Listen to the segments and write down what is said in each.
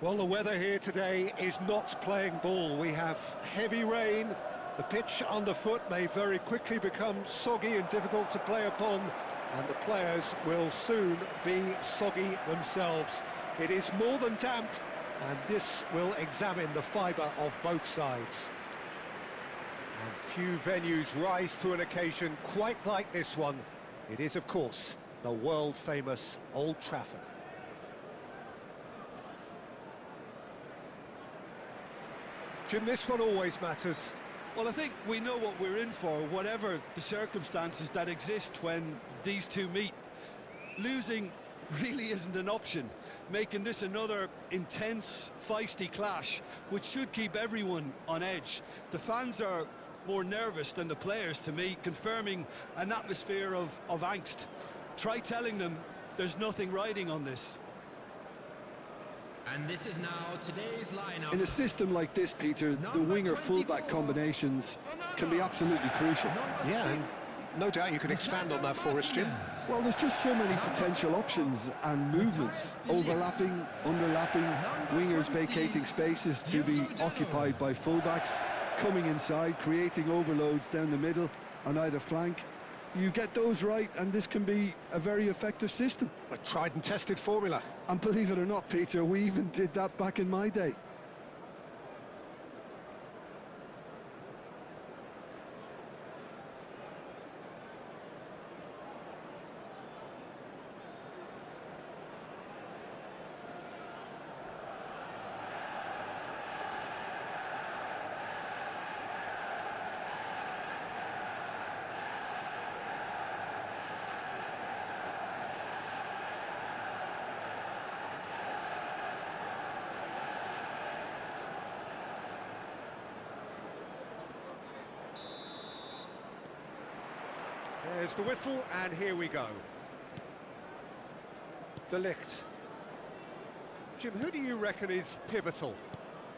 Well, the weather here today is not playing ball. We have heavy rain. The pitch underfoot may very quickly become soggy and difficult to play upon, and the players will soon be soggy themselves. It is more than damp, and this will examine the fibre of both sides. And few venues rise to an occasion quite like this one. It is, of course, the world-famous Old Trafford. Jim, this one always matters. Well, I think we know what we're in for, whatever the circumstances that exist when these two meet. Losing really isn't an option, making this another intense, feisty clash, which should keep everyone on edge. The fans are more nervous than the players, to me, confirming an atmosphere of angst. Try telling them there's nothing riding on this. And this is now today's lineup. In a system like this, Peter, the winger-fullback combinations can be absolutely crucial. Yeah, and no doubt you can expand on that for us, Jim. Well, there's just so many potential options and movements. Overlapping, underlapping, wingers vacating spaces to be occupied by fullbacks, coming inside, creating overloads down the middle on either flank. You get those right, and this can be a very effective system. A tried and tested formula. And believe it or not, Peter, we even did that back in my day. There's the whistle, and here we go. De Ligt. Jim, who do you reckon is pivotal?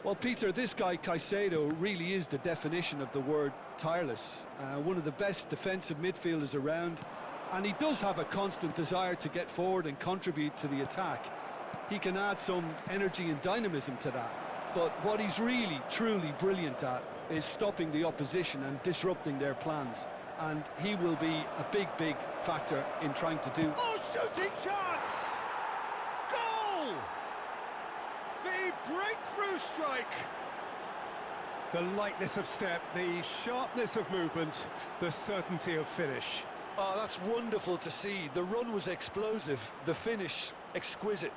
Well, Peter, this guy Caicedo really is the definition of the word tireless. One of the best defensive midfielders around, and he does have a constant desire to get forward and contribute to the attack. He can add some energy and dynamism to that, but what he's really, truly brilliant at is stopping the opposition and disrupting their plans. And he will be a big factor in trying to do. Oh, shooting chance! Goal! The breakthrough strike! The lightness of step, the sharpness of movement, the certainty of finish. Oh, that's wonderful to see. The run was explosive, the finish exquisite.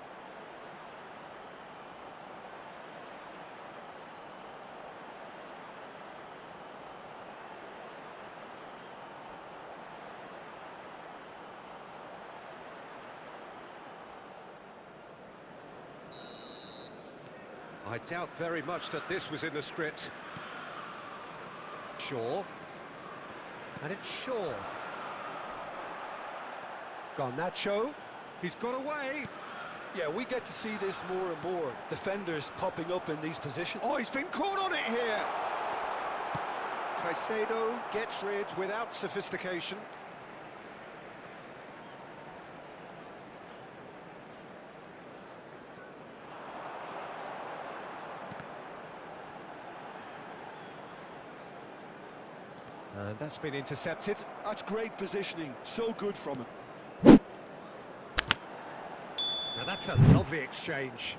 I doubt very much that this was in the script. Shaw. And it's Shaw. Garnacho. He's got away. Yeah, we get to see this more and more. Defenders popping up in these positions. Oh, he's been caught on it here. Caicedo gets rid without sophistication. And that's been intercepted. That's great positioning, so good from him. Now that's a lovely exchange.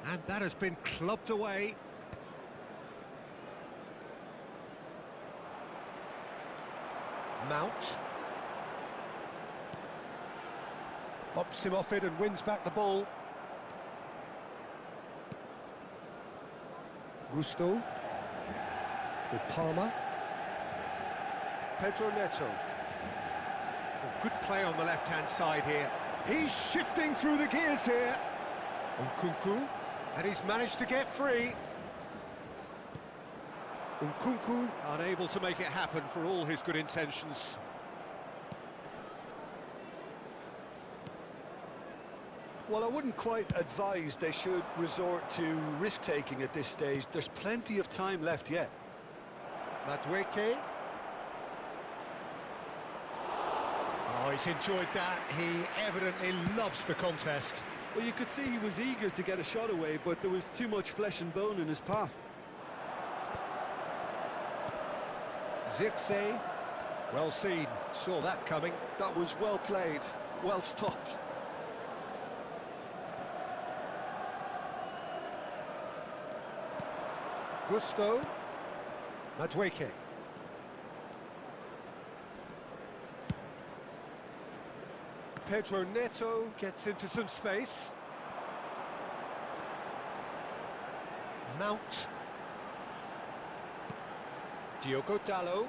And that has been clubbed away. Mount. Bops him off it and wins back the ball. Gusto. For Palmer. Pedro Neto. Oh, good play on the left-hand side here. He's shifting through the gears here. Nkunku, and he's managed to get free. Nkunku unable to make it happen for all his good intentions. Well, I wouldn't quite advise they should resort to risk-taking at this stage. There's plenty of time left yet. Madueke. Oh, he's enjoyed that. He evidently loves the contest. Well, you could see he was eager to get a shot away, but there was too much flesh and bone in his path. Zirkzee, well seen, saw that coming. That was well played, well stopped. Gusto, Madueke. Pedro Neto gets into some space. Mount. Diogo Dalot.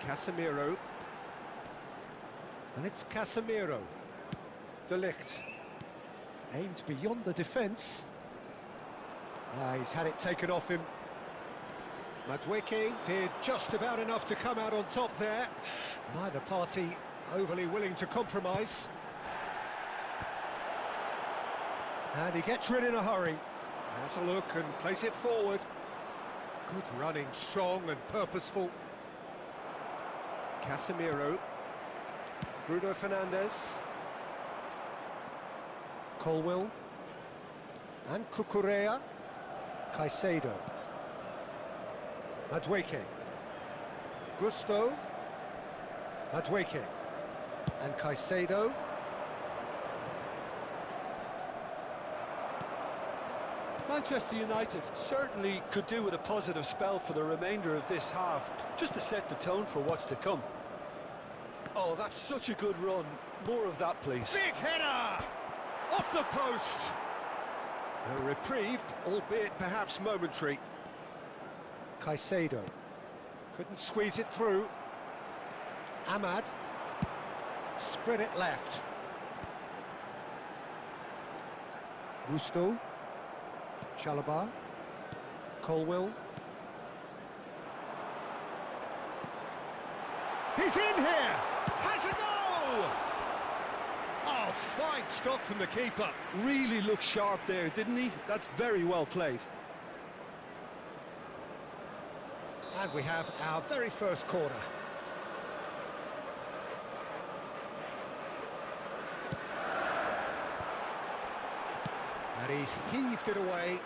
Casemiro. And it's Casemiro. De Ligt. Aimed beyond the defence. He's had it taken off him. Madueke did just about enough to come out on top there. Neither party overly willing to compromise. And he gets rid in a hurry. Has a look and plays it forward. Good running, strong and purposeful. Casemiro. Bruno Fernandes. Colwill. And Cucurella. Caicedo. Madueke. Gusto. Madueke. And Caicedo. Manchester United certainly could do with a positive spell for the remainder of this half, just to set the tone for what's to come. Oh, that's such a good run. More of that, please. Big header! Off the post! A reprieve, albeit perhaps momentary. Caicedo. Couldn't squeeze it through. Ahmad. Spread it left. Gusto. Chalobah. Colwill. He's in here! Has a go! Oh, fine stop from the keeper. Really looked sharp there, didn't he? That's very well played. And we have our very first corner. And he's heaved it away.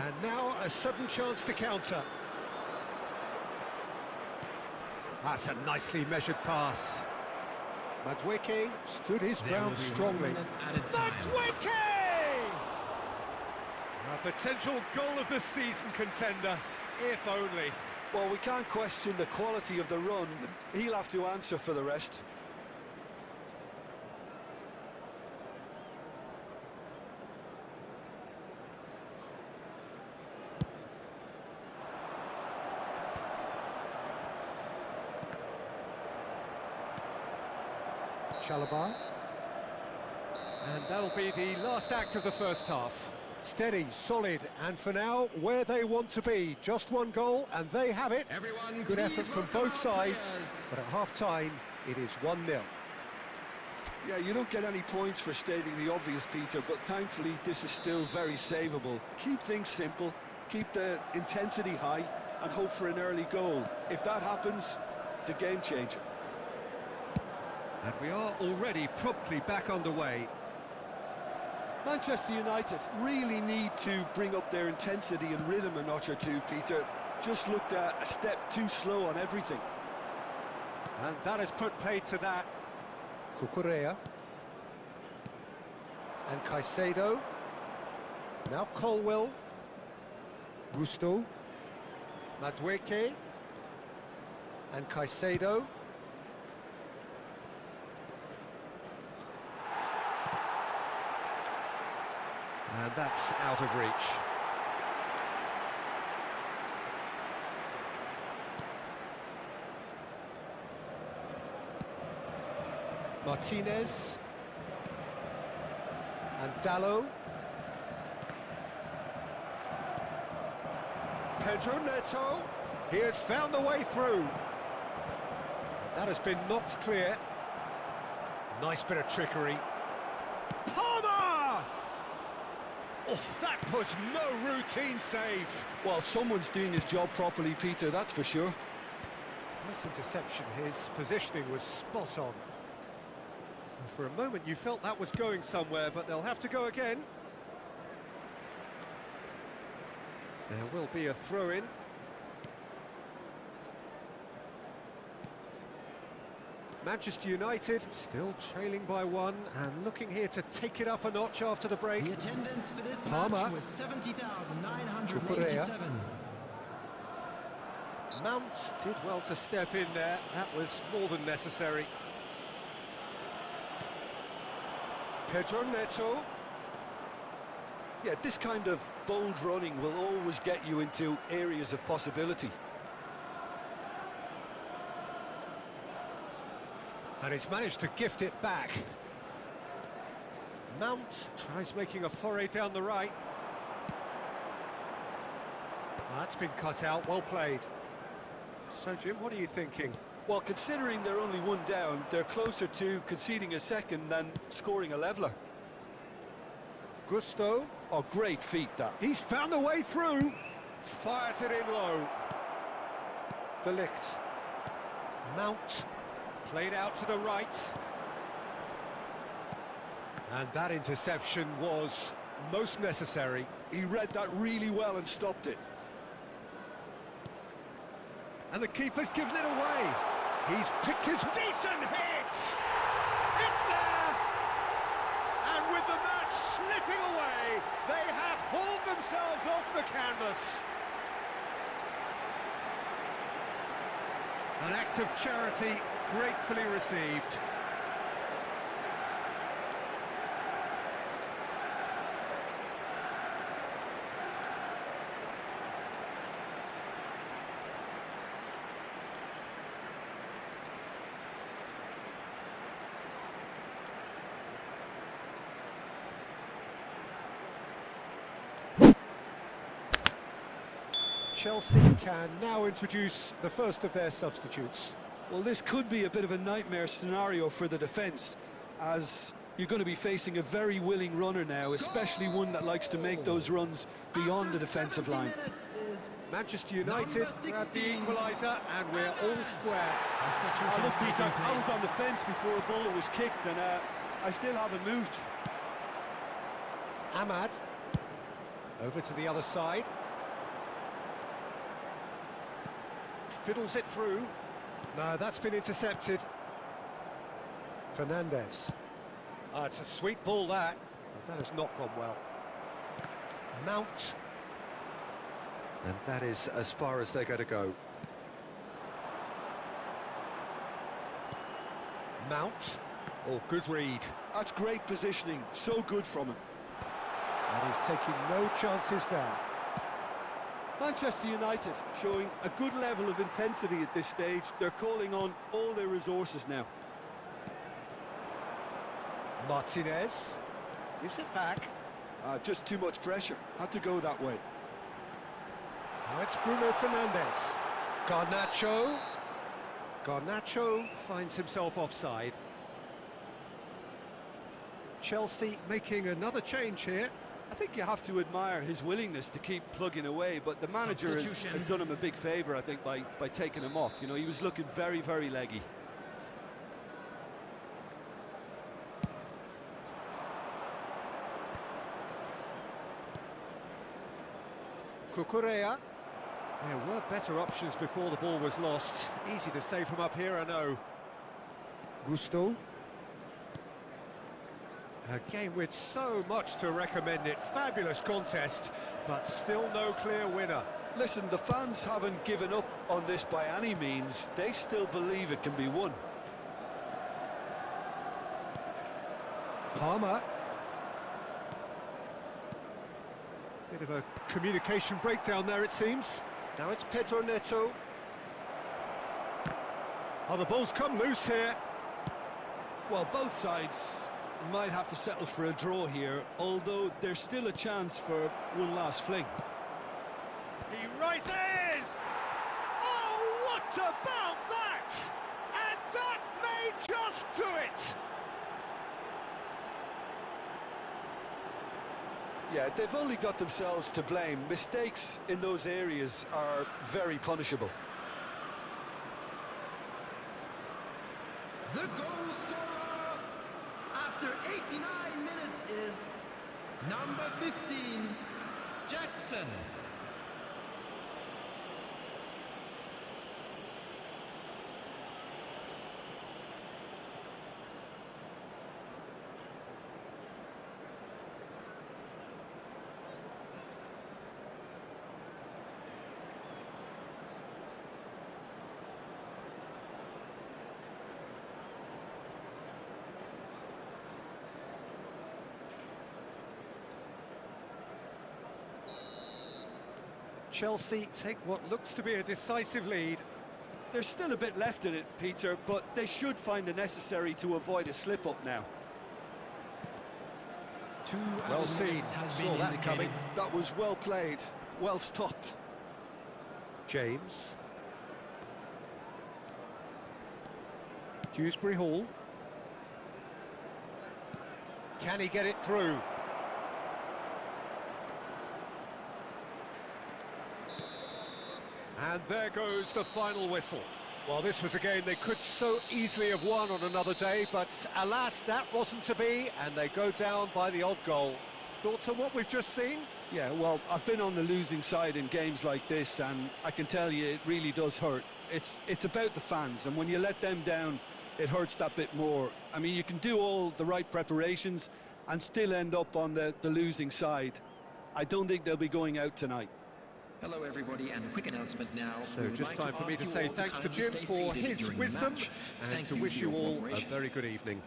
And now a sudden chance to counter. That's a nicely measured pass. Madueke stood his ground strongly. Madueke! A potential goal of the season contender, if only. Well, we can't question the quality of the run. He'll have to answer for the rest. Chalobah. And that'll be the last act of the first half. Steady, solid, and for now, where they want to be. Just one goal, and they have it. Everyone, good effort from both sides, but at half-time, it is 1-0. Yeah, you don't get any points for stating the obvious, Peter, but thankfully, this is still very savable. Keep things simple, keep the intensity high, and hope for an early goal. If that happens, it's a game changer. And we are already promptly back underway. Manchester United really need to bring up their intensity and rhythm a notch or two, Peter. Just looked a step too slow on everything. And that has put paid to that. Cucurella. And Caicedo. Now Colwill. Gusto. Madueke. And Caicedo. And that's out of reach. Martinez. And Dalot. Pedro Neto. He has found the way through. That has been knocked clear. Nice bit of trickery. Palmer! Oh, that was no routine save. Well, someone's doing his job properly, Peter, that's for sure. Nice interception, his positioning was spot on. For a moment you felt that was going somewhere, but they'll have to go again. There will be a throw-in. Manchester United still trailing by one and looking here to take it up a notch after the break. The attendance for this Palmer. match was 70,987. Mount did well to step in there, that was more than necessary. Pedro Neto. Yeah, this kind of bold running will always get you into areas of possibility. And he's managed to gift it back. Mount tries making a foray down the right. That's been cut out, well played. So, Jim, what are you thinking? Well, considering they're only one down, they're closer to conceding a second than scoring a leveller. Gusto. Oh, great feat, that. He's found a way through. Fires it in low. De Ligt. Mount. Played out to the right. And that interception was most necessary. He read that really well and stopped it. And the keeper's given it away. He's picked his decent hit. It's there. And with the match slipping away, they have hauled themselves off the canvas. An act of charity gratefully received. Chelsea can now introduce the first of their substitutes. Well, this could be a bit of a nightmare scenario for the defence, as you're going to be facing a very willing runner now, especially one that likes to make those runs beyond the defensive line. Manchester United grab the equaliser, and we're all square. Look, Peter, I was on the fence before a ball was kicked, and I still haven't moved. Ahmad, over to the other side. Fiddles it through. No, that's been intercepted. Fernandez. It's a sweet ball, that. But that has not gone well. Mount. And that is as far as they're going to go. Mount. Oh, good read. That's great positioning, so good from him. And he's taking no chances there. Manchester United showing a good level of intensity at this stage. They're calling on all their resources now. Martinez gives it back. Just too much pressure. Had to go that way. Now it's Bruno Fernandes. Garnacho. Garnacho finds himself offside. Chelsea making another change here. I think you have to admire his willingness to keep plugging away, but the manager has done him a big favour, I think, by taking him off. You know, he was looking very, very leggy. Cucurella. There were better options before the ball was lost. Easy to say from up here, I know. Gusto. A game with so much to recommend it. Fabulous contest, but still no clear winner. Listen, the fans haven't given up on this by any means. They still believe it can be won. Palmer. Bit of a communication breakdown there, it seems. Now it's Pedro Neto. Oh, the ball's come loose here. Well, both sides might have to settle for a draw here, although there's still a chance for one last fling. He rises! Oh, what about that? And that may just do it! Yeah, they've only got themselves to blame. Mistakes in those areas are very punishable. The goal scorer after 89 minutes is number 15, Jackson. Chelsea take what looks to be a decisive lead. There's still a bit left in it, Peter, but they should find the necessary to avoid a slip-up now. Well seen, saw that coming. That was well played, well stopped. James. Dewsbury Hall. Can he get it through? And there goes the final whistle. Well, this was a game they could so easily have won on another day, but alas, that wasn't to be, and they go down by the odd goal. Thoughts on what we've just seen? Yeah, well, I've been on the losing side in games like this, and I can tell you it really does hurt. It's about the fans, and when you let them down, it hurts that bit more. I mean, you can do all the right preparations and still end up on the losing side. I don't think they'll be going out tonight. Hello everybody, and a quick announcement now. So just time for me to say thanks to Jim for his wisdom and to wish you all a very good evening.